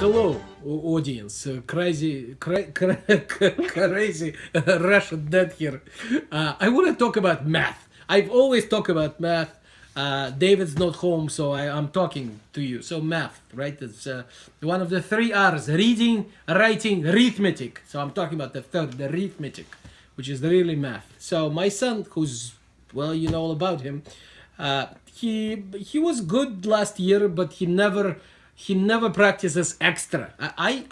Hello, audience. Crazy Russian dad here. I want to talk about math. I've always talked about math. David's not home, so I'm talking to you. So math, right? It's one of the three R's: reading, writing, arithmetic. So I'm talking about the third, the arithmetic, which is really math. So my son, who's well, you know all about him. He was good last year, but he never practices extra. I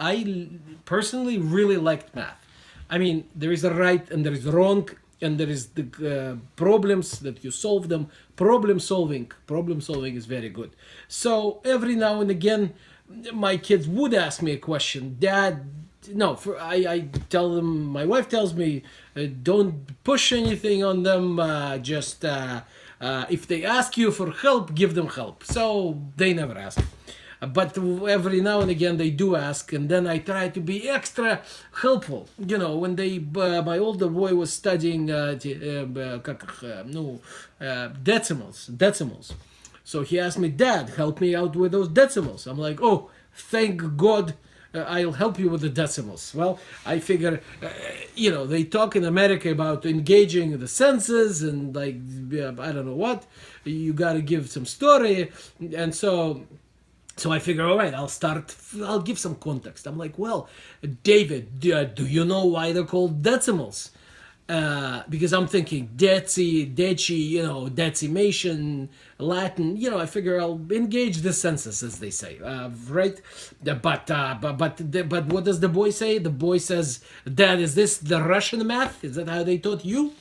personally really liked math. I mean, there is a right and there is wrong, and there is the problems that you solve them. Problem solving is very good. So every now and again, my kids would ask me a question, Dad. No, I tell them. My wife tells me, don't push anything on them. Just if they ask you for help, give them help. So they never ask. But every now and again they do ask, and then I try to be extra helpful. You know, when my older boy was studying decimals. So he asked me, Dad, help me out with those decimals. I'm like, oh, thank God. I'll help you with the decimals. Well, I figure, they talk in America about engaging the senses and I don't know what. You got to give some story. And so I figure, all right, I'll give some context. I'm like, well, David, do you know why they're called decimals? Because I'm thinking deci, decimation, Latin. I figure I'll engage the senses, as they say, right? But what does the boy say? The boy says, Dad, is this the Russian math? Is that how they taught you?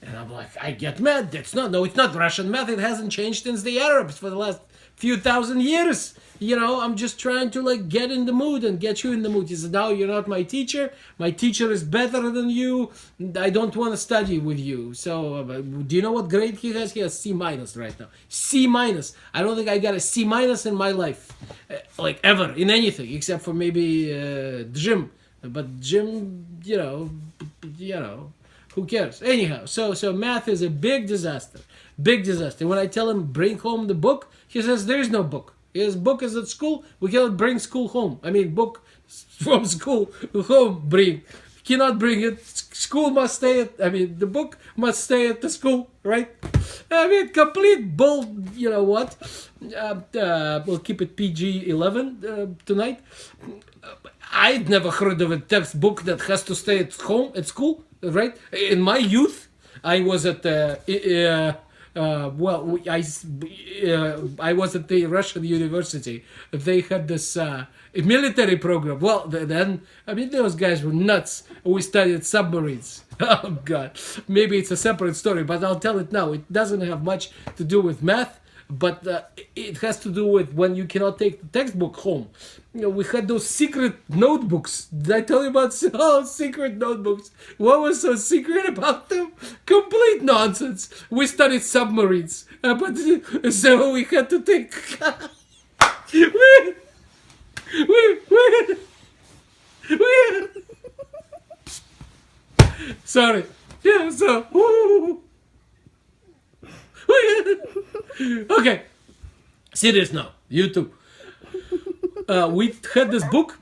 And I'm like, I get mad. It's not Russian math. It hasn't changed since the Arabs for the last few thousand years. I'm just trying to get in the mood and get you in the mood. He said, no, you're not my teacher. My teacher is better than you. I don't want to study with you. So do you know what grade he has? He has C- right now. C-. I don't think I got a C- in my life. Ever, in anything, except for maybe gym. But gym, who cares? Anyhow, so math is a big disaster. Big disaster. When I tell him bring home the book, he says there is no book. His book is at school. We cannot bring school home. I mean, book from school home bring. Cannot bring it. School must stay the book must stay at the school, right? I mean, complete bull. You know what? We'll keep it PG-11 tonight. I'd never heard of a textbook that has to stay at home, at school, right? In my youth, I was at I was at the Russian university. They had this military program. Well, then, those guys were nuts. We studied submarines. Oh, God. Maybe it's a separate story, but I'll tell it now. It doesn't have much to do with math, but it has to do with when you cannot take the textbook home. We had those secret notebooks. Did I tell you about secret notebooks? What was so secret about them? Complete nonsense. We studied submarines, but so we had to take. Sorry. Yeah. So. Okay. Serious now. You too. We had this book,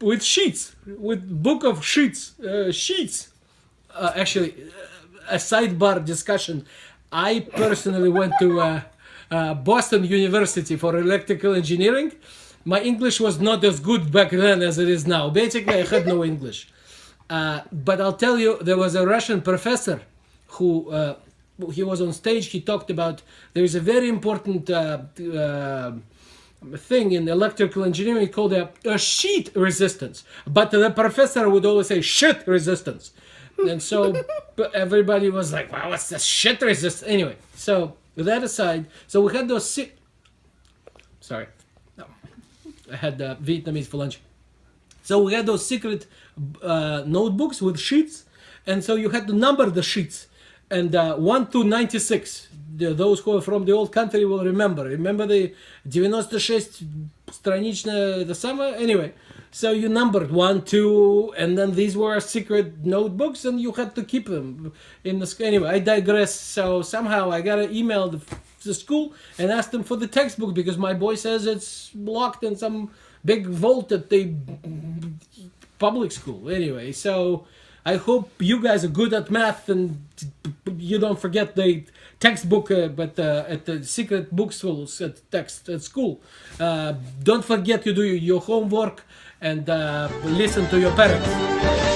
with sheets, with book of sheets. Actually, a sidebar discussion. I personally went to Boston University for electrical engineering. My English was not as good back then as it is now. Basically, I had no English. But I'll tell you, there was a Russian professor who... he was on stage. He talked about there is a very important thing in electrical engineering called a sheet resistance. But the professor would always say shit resistance. And so everybody was like, wow, what's the shit resistance? Anyway, so with that aside, so we had those... Sorry. No. I had Vietnamese for lunch. So we had those secret notebooks with sheets. And so you had to number the sheets. And 1 to 96, those who are from the old country will remember. Remember the 96 страничная, the summer? Anyway, so you numbered 1, 2, and then these were secret notebooks, and you had to keep them in the... Anyway, I digress. So somehow I got an email the school and ask them for the textbook because my boy says it's locked in some big vault at the public school. Anyway, so I hope you guys are good at math and you don't forget the textbook, but at the secret bookstores at school. Don't forget to do your homework and listen to your parents.